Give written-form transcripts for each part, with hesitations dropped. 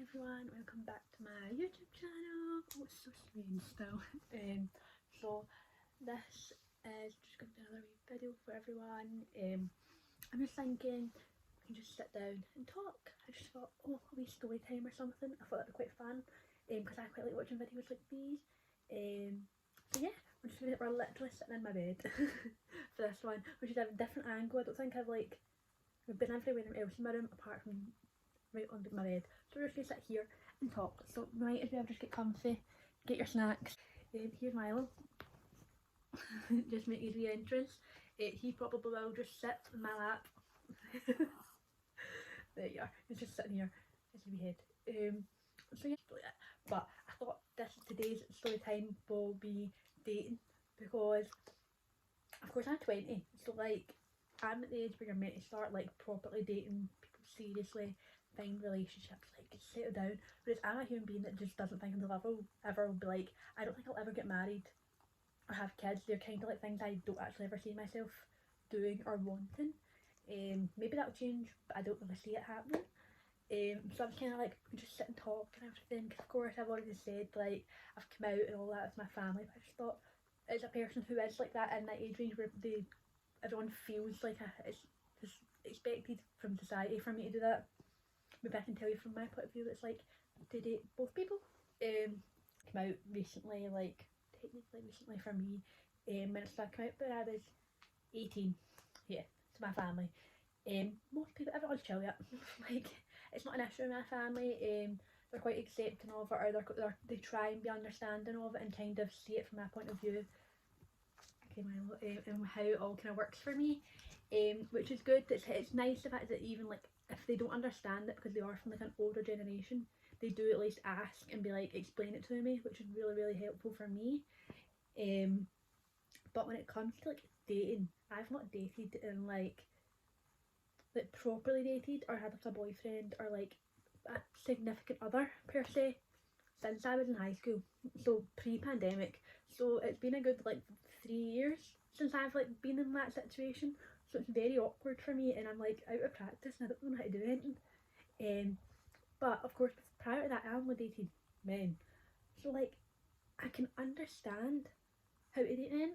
everyone, welcome back to my YouTube channel. Oh, it's so strange still. So this is just going to be another wee video for everyone. I'm just thinking we can just sit down and talk. I just thought, oh, a wee story time or something. I thought that'd be quite fun because I quite like watching videos like these. So yeah, we're literally sitting in my bed for this one, which is a different angle. I don't think we've been everywhere else in my room apart from right under my bed. So we're just going to sit here and talk. So might as well just get comfy, get your snacks. Here's Milo. Just make his wee entrance. He probably will just sit in my lap. There you are. He's just sitting here. His wee head. So yeah, but I thought today's story time will be dating because of course I'm 20, so like I'm at the age where you're meant to start like properly dating people seriously, find relationships, like settle down. Whereas I'm a human being that just doesn't think on the level ever will be like, I don't think I'll ever get married or have kids. They're kind of like things I don't actually ever see myself doing or wanting. Maybe that'll change, but I don't really see it happening. So I was kind of like, we can just sit and talk and everything. Cause of course, I've already said like I've come out and all that with my family, but I just thought as a person who is like that in that age range where everyone feels like it's expected from society for me to do that. Maybe I can tell you from my point of view, it's like to date both people. Came out recently, like technically recently for me. When it started coming out, but I was 18. Yeah, to my family. Most people, everyone's chill yet. Like it's not an issue in my family. They're quite accepting of it, or they try and be understanding of it and kind of see it from my point of view. Okay, Milo, and how it all kind of works for me, which is good. It's nice the fact that even like if they don't understand it because they are from like an older generation, they do at least ask and be like explain it to me, which is really helpful for me. But when it comes to like dating, I've not dated in like properly dated or had like a boyfriend or like a significant other per se since I was in high school, so pre-pandemic. So it's been a good like 3 years since I've like been in that situation, so it's very awkward for me and I'm like out of practice and I don't know how to do anything. But of course prior to that I only dated men, so like I can understand how to date men.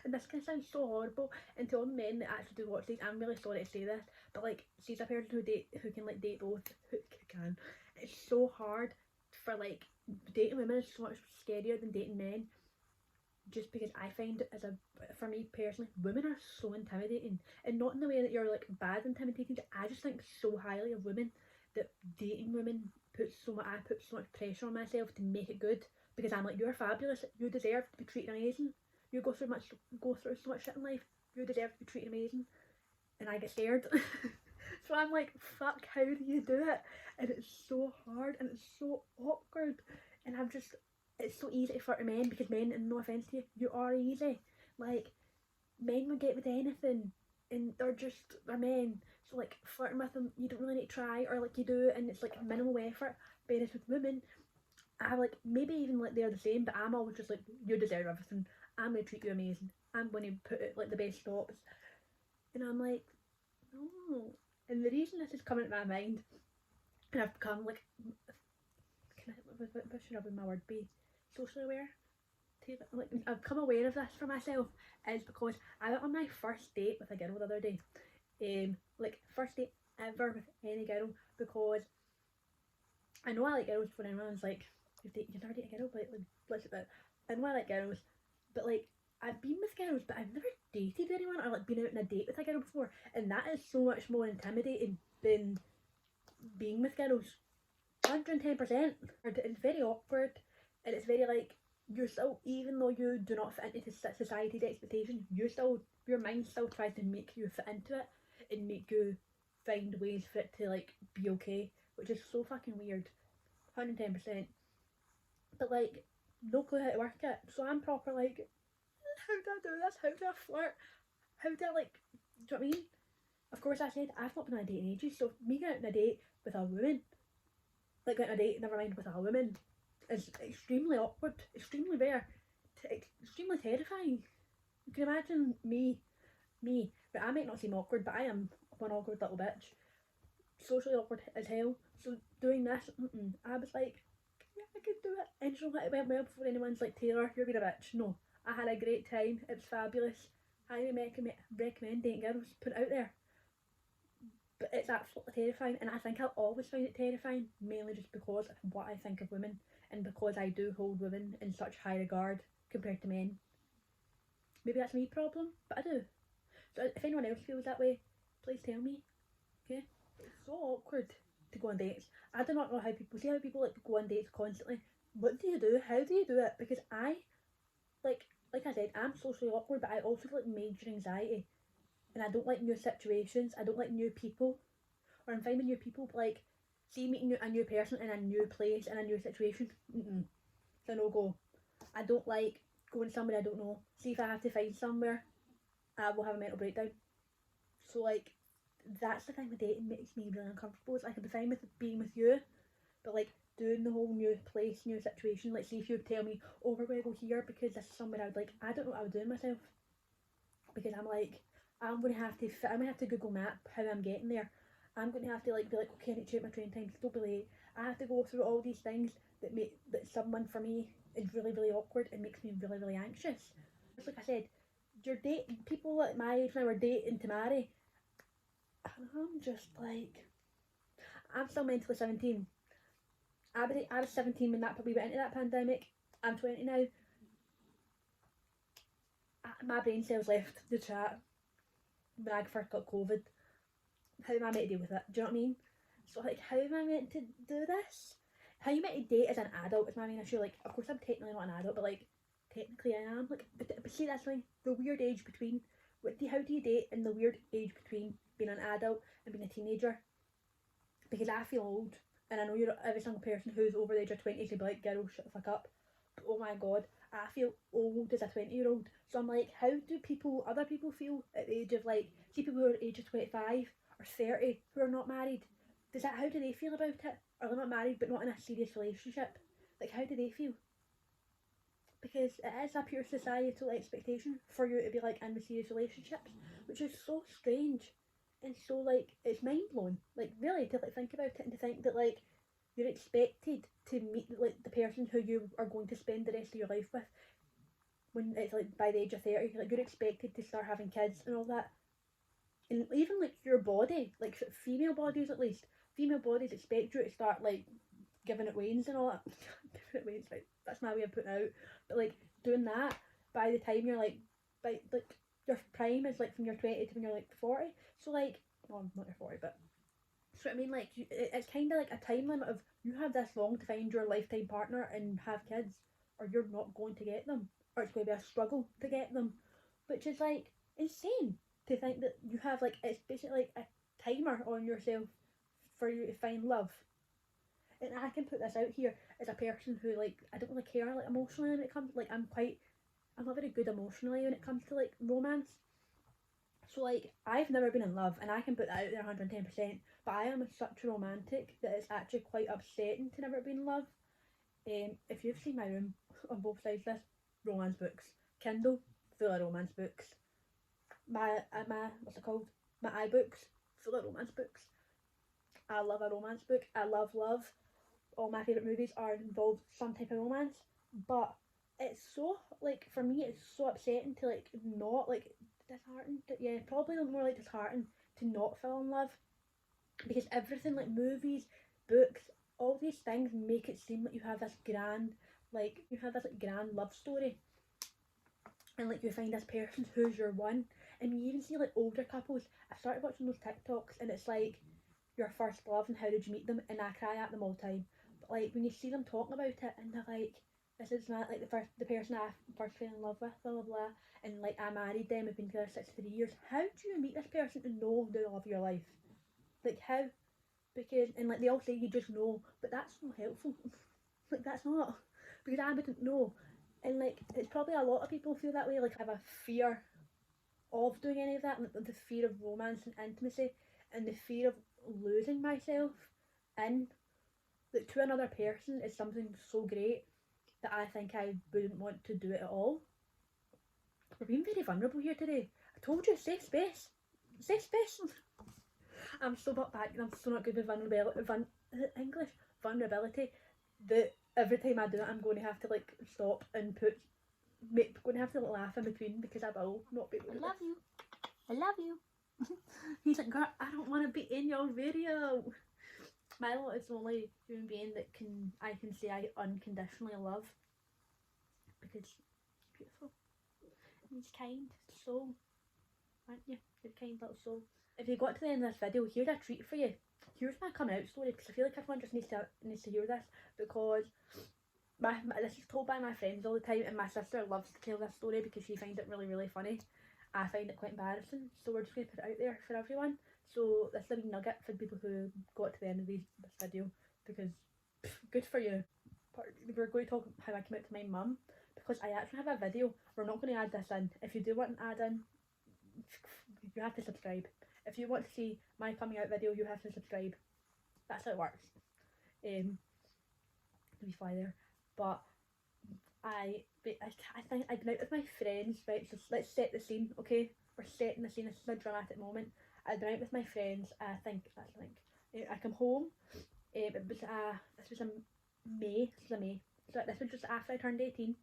And this can sound so horrible, and to all the men that actually do watch these, I'm really sorry to say this, but like, she's a person who can like date both, who can. It's so hard for like dating women is so much scarier than dating men, just because I find it for me personally, women are so intimidating, and not in the way that you're like bad intimidated. I just think so highly of women that dating women I put so much pressure on myself to make it good because I'm like, you're fabulous, you deserve to be treated amazing. You go through so much shit in life. You deserve to be treated amazing, and I get scared. So I'm like, fuck, how do you do it? And it's so hard and it's so awkward. And it's so easy to flirt with men because men, and no offense to you, you are easy. Like men will get with anything, and they're men. So like flirting with them, you don't really need to try, or like you do, and it's like minimal effort. Whereas with women, I like maybe even like they're the same, but I'm always just like, you deserve everything. I'm going to treat you amazing. I'm going to put it like the best stops. And I'm like, no. And the reason this is coming to my mind, and I've become like, what should my word be? Socially aware? Like, I've become aware of this for myself, is because I went on my first date with a girl the other day. Like, first date ever with any girl, because I know I like girls before anyone's like, you've never dated a girl, but like, I know I like girls, but like I've been with girls, but I've never dated anyone or like been out on a date with a girl before, and that is so much more intimidating than being with girls. 110%. It's very awkward, and it's very like you're still, even though you do not fit into society's expectations, your mind still tries to make you fit into it and make you find ways for it to like be okay, which is so fucking weird. 110%. But like, no clue how to work it. So I'm proper like, how do I do this? How do I flirt? How do I like, do you know what I mean? Of course I said I've not been on a date in ages, so me going on a date with a woman, like going on a date, never mind with a woman, is extremely awkward, extremely rare, extremely terrifying. You can imagine me, but I might not seem awkward, but I am one awkward little bitch. Socially awkward as hell. So doing this, I was like, yeah, I could do it. And so it went well before anyone's like, Taylor, you're being a bitch. No, I had a great time. It was fabulous. Highly recommend dating girls. Put it out there. But it's absolutely terrifying, and I think I'll always find it terrifying, mainly just because of what I think of women, and because I do hold women in such high regard compared to men. Maybe that's me problem, but I do. So if anyone else feels that way, please tell me. Okay? It's so awkward to go on dates. I do not know how people see how people like go on dates constantly. What do you do? How do you do it? Because I like I said, I'm socially awkward, but I also feel like major anxiety, and I don't like new situations. I don't like new people, or I'm fine with new people, but like, see meeting a new person in a new place in a new situation. It's a no go. I don't like going somewhere I don't know. See if I have to find somewhere, I will have a mental breakdown. So like, that's the thing with dating makes me really uncomfortable. It's like I can be fine with being with you, but like doing the whole new place, new situation. Like, see if you tell me, oh, we're gonna go here because this is somewhere I would like. I don't know what I would do myself, because I'm like, I'm gonna have to Google Map how I'm getting there. I'm gonna have to like be like, okay, I need to check my train times. Don't be late. I have to go through all these things that make that someone for me is really awkward and makes me really anxious. Just like I said, you're dating people at my age now are dating to marry. I'm just like, I'm still mentally 17. I was 17 when that probably went into that pandemic. I'm 20 now. My brain cells left the chat when I first got COVID. How am I meant to deal with it? Do you know what I mean? So like, how am I meant to do this? How you meant to date as an adult is my main issue. Like, of course I'm technically not an adult, but like, technically I am. Like, but see, that's like the weird age between. How do you date in the weird age between being an adult and being a teenager? Because I feel old, and I know you're every single person who's over the age of 20 to be like, girl, shut the fuck up. But oh my god, I feel old as a 20-year-old. So I'm like, how do other people feel at the age of like, see people who are at the age of 25 or 30 who are not married? How do they feel about it? Are they not married but not in a serious relationship? Like, how do they feel? Because it is a pure societal expectation for you to be like in serious relationships, which is so strange. And so like, it's mind blowing. Like, really, to like think about it and to think that like you're expected to meet like the person who you are going to spend the rest of your life with when it's like by the age of 30. Like, you're expected to start having kids and all that. And even like your body, like female bodies at least, female bodies expect you to start like giving it wains and all that. Giving it wains, right? That's my way of putting it out. But like, doing that by the time you're like, by like your prime is like from your 20 to when you're like 40. So like, well, not your 40, but so I mean, like, it's kind of like a time limit of you have this long to find your lifetime partner and have kids, or you're not going to get them, or it's going to be a struggle to get them, which is like insane to think that you have like, it's basically like a timer on yourself for you to find love. And I can put this out here as a person who like, I don't really care like emotionally when it comes, like I'm not very good emotionally when it comes to like romance. So like, I've never been in love, and I can put that out there 110%, but I am such a romantic that it's actually quite upsetting to never be in love. If you've seen my room on both sides of this, romance books. Kindle, full of romance books. My what's it called? My iBooks, full of romance books. I love a romance book. I love love. All my favourite movies are involved some type of romance, but it's so like, for me it's so upsetting to like not like disheartened. Yeah, probably more like disheartened to not fall in love, because everything like movies, books, all these things make it seem like you have this grand, like you have this like grand love story, and like you find this person who's your one. And you even see like older couples. I started watching those TikToks, and it's like your first love and how did you meet them, and I cry at them all the time. But like, when you see them talking about it and they're like, this is not like the person I first fell in love with, blah blah blah, and like I married them, we've been together 63 years. How do you meet this person and know the love of your life? Like, how? Because, and like they all say you just know, but that's not helpful. Like, that's not, because I wouldn't know. And like, it's probably a lot of people feel that way. Like, I have a fear of doing any of that, like the fear of romance and intimacy, and the fear of losing myself in like to another person is something so great that I think I wouldn't want to do it at all. We're being very vulnerable here today. I told you, safe space. Safe space. I'm so not back. I'm so not good with is it English? Vulnerability. That every time I do it, I'm going to have to like stop and going to have to like, laugh in between because I will not be able to. I love you. I love you. He's like, girl, I don't want to be in your video. Milo is the only human being that I can say I unconditionally love because he's beautiful. And he's kind soul, aren't you? You're a kind little soul. If you got to the end of this video, here's a treat for you. Here's my coming out story because I feel like everyone just needs to hear this because this is told by my friends all the time, and my sister loves to tell this story because she finds it really, really funny. I find it quite embarrassing, so we're just going to put it out there for everyone. So this is a wee nugget for people who got to the end of this video because good for you. We're going to talk how I came out to my mum because I actually have a video. We're not going to add this in. If you do want to add in, you have to subscribe. If you want to see my coming out video, you have to subscribe. That's how it works. Let me fly there. But I think I've been out with my friends, right? So let's set the scene, okay? We're setting the scene. This is a dramatic moment. I've been out with my friends. I think I come home. This was a May. So this was just after I turned 18.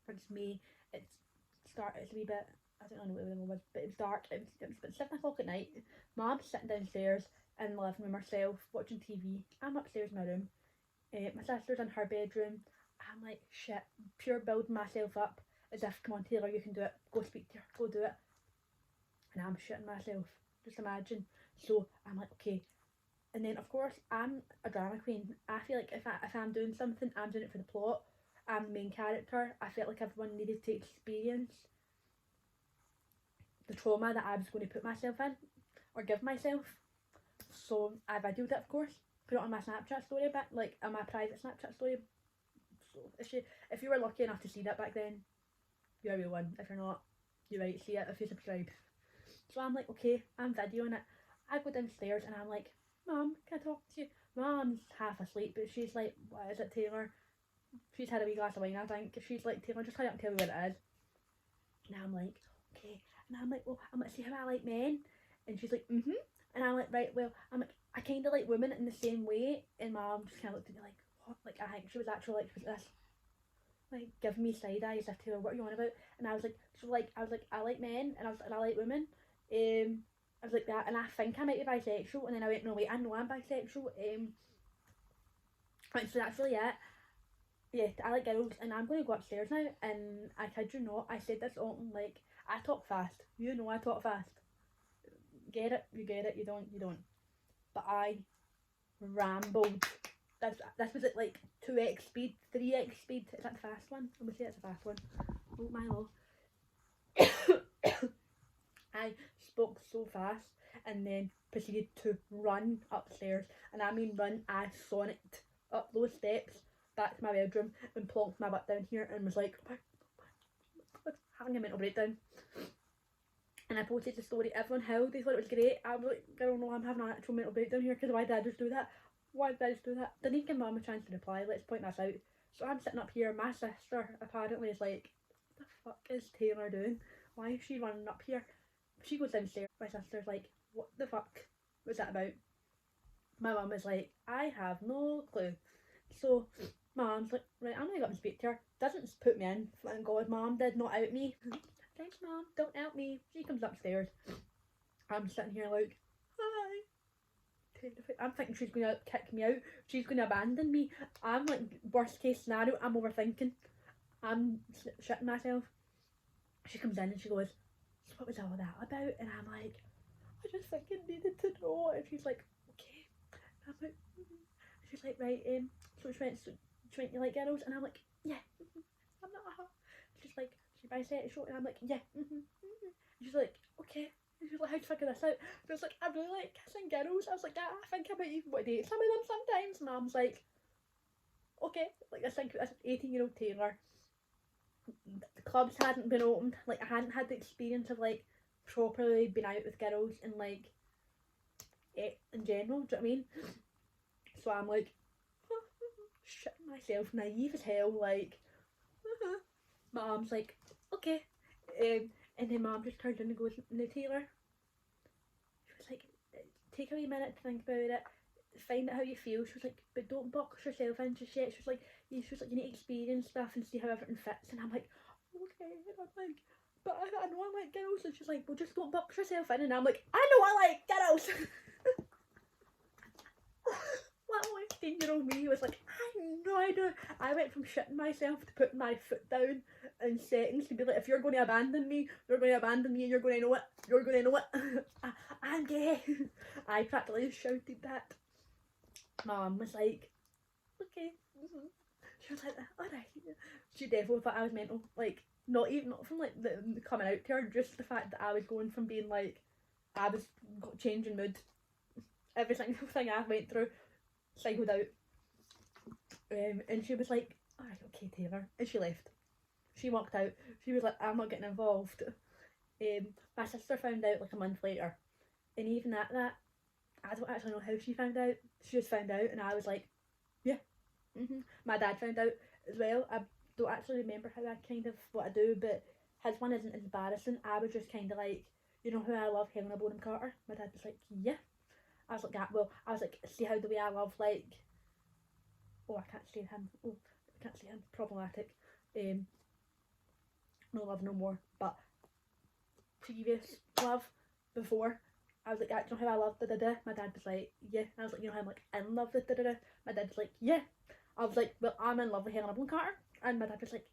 Or just May. It's a wee bit. I don't know what it was, but it was dark. It was about 7 o'clock at night. Mum's sitting downstairs in the living room herself, watching TV. I'm upstairs in my room. My sister's in her bedroom. I'm like, shit, pure building myself up as if, come on Taylor, you can do it. Go speak to her, go do it. And I'm shitting myself. Just imagine. So I'm like, okay. And then of course I'm a drama queen. I feel like if I'm doing something, I'm doing it for the plot. I'm the main character. I felt like everyone needed to experience the trauma that I was going to put myself in or give myself. So I videoed it, of course, put it on my Snapchat story a bit, like on my private Snapchat story. So if you were lucky enough to see that back then, you're a real one. If you're not, you might see it if you subscribe. So I'm like, okay, I'm videoing it. I go downstairs and I'm like, Mum, can I talk to you? Mum's half asleep, but she's like, what is it, Taylor? She's had a wee glass of wine, I think. She's like, Taylor, just hurry up and tell me what it is. And I'm like, okay. And I'm like, well, I'm like, see how I like men? And she's like, mm-hmm. And I'm like, right, well, I'm like, I kind of like women in the same way. And my mum just kind of looked at me like, what? Like, I think she was actually like, this, like, giving me side eyes as to what are you on about? And I was like, I like men, and I like women. I was like that, and I think I might be bisexual. And then I went, no, wait, I know I'm bisexual. Right, so that's really it. Yeah, I like girls, and I'm going to go upstairs now. And I kid you not, I said this on like, I talk fast. You know I talk fast. Get it? You get it? You don't? You don't. But I rambled. This was at like 2x speed, 3x speed. Is that the fast one? I'm gonna say it's the fast one. Oh my lord. I spoke so fast and then proceeded to run upstairs. And I mean run, I sonicked up those steps back to my bedroom and plonked my butt down here and was like, having a mental breakdown. And I posted the story, everyone howled, they thought it was great. I was like, girl, no, I'm having an actual mental breakdown here because why did I just do that? Why did I just do that? Didn't even give Mum a chance to reply, let's point this out. So I'm sitting up here, my sister apparently is like, what the fuck is Taylor doing? Why is she running up here? She goes downstairs, my sister's like, what the fuck was that about? My mum is like, I have no clue. So my mum's like, right, I'm gonna go up and speak to her. Doesn't put me in, thank God, Mum did not out me. Thanks, Mum, don't out me. She comes upstairs. I'm sitting here like, hi. Terrified. I'm thinking she's gonna kick me out. She's gonna abandon me. I'm like, worst case scenario, I'm overthinking. I'm shitting myself. She comes in and she goes, so what was all that about? And I'm like, I just fucking needed to know. And she's like, okay. And I'm like, she's like, right, so she went, you like girls? And I'm like, yeah, I'm not. She's like, she's bisexual, and I'm like, yeah, And she's like, okay. And she's like, how'd you figure this out? And I was like, I really like kissing girls. I was like, yeah, I think I might even want to date some of them sometimes. And Mum's like, okay. Like, I think this 18-year-old Taylor, the clubs hadn't been opened. Like, I hadn't had the experience of like properly being out with girls and like in general. Do you know what I mean? So I'm like, shitting myself, naive as hell. Like, my mum's like, okay. And then Mum just turned in and goes, no, Taylor. She was like, take a wee minute to think about it. find out how you feel. She was like, but don't box yourself in just yet. She was like, you need to experience stuff and see how everything fits. And I'm like, okay. And I'm like, but I know I like girls. And she's like, well, just don't box yourself in. And I'm like, I know I like girls. Little 18-year-old me was like, I have no idea. I went from shitting myself to putting my foot down in settings to be like, if you're going to abandon me, you're going to abandon me and you're going to know it. You're going to know it. I'm gay. I practically shouted that. Mum was like, okay. She was like, alright. She definitely thought I was mental. Like, not from like the coming out to her, just the fact that I was going from being like, I was changing mood. Every single thing I went through, cycled out. And she was like, alright, okay, Taylor. And she left. She walked out. She was like, I'm not getting involved. My sister found out like a month later. And even at that, I don't actually know how she found out. She just found out, and I was like, yeah. My dad found out as well. I don't actually remember how I kind of what I do, but his one isn't as embarrassing. I was just kind of like, you know who I love, Helena Bonham Carter? My dad was like, yeah. I was like, that. Well, I was like, see how the way I love, like, oh, I can't see him. Oh, I can't see him. Problematic. No love no more. But previous love before, I was like, you know how I love da-da-da? My dad was like, yeah. And I was like, you know how I'm like in love with da-da-da? My dad was like, yeah. I was like, well, I'm in love with Helena Bonham Carter. And my dad was like,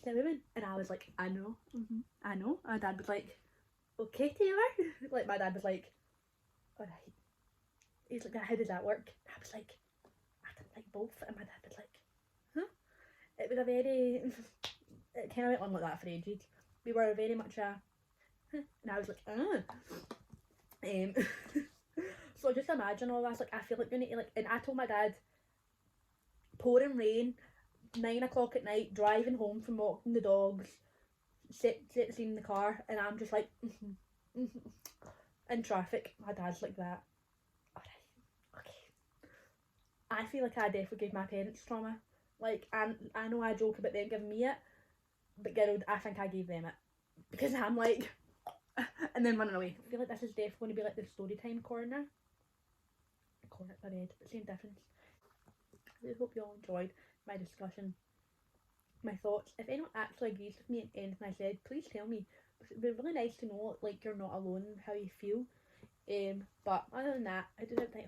she's a woman. And I was like, I know. I know. And my dad was like, okay, Taylor. Like, my dad was like, alright. He's like, how does that work? And I was like, I didn't like both. And my dad was like, huh? It was a very, it kind of went on like that for ages. We were very much a, huh? And I was like, so just imagine all this. Like, I feel like you need to, like, and I told my dad, pouring rain, 9 o'clock at night, driving home from walking the dogs, sit the scene in the car, and I'm just like, in traffic. My dad's like that. I feel like I definitely gave my parents trauma. Like, I know I joke about them giving me it, but Gerald, I think I gave them it. Because I'm like, and then running away. I feel like this is definitely going to be like the story time corner. Corner, sorry, but same difference. I really hope you all enjoyed my discussion, my thoughts. If anyone actually agrees with me in anything I said, please tell me. It'd be really nice to know, like, you're not alone in how you feel. But other than that, I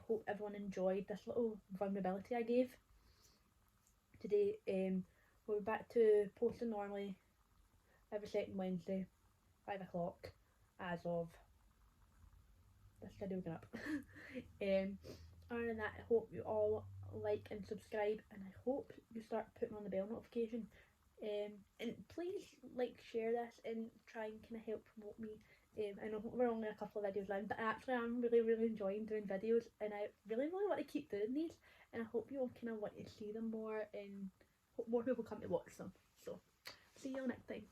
hope everyone enjoyed this little vulnerability I gave today. We're back to posting normally every second Wednesday, 5 o'clock, as of this video going up. Other than that, I hope you all like and subscribe, and I hope you start putting on the bell notification. And please like, share this and try and kind of help promote me. I know we're only a couple of videos in, but actually I'm really enjoying doing videos, and I really want to keep doing these, and I hope you all kind of want to see them more, and hope more people come to watch them. So see you all next time.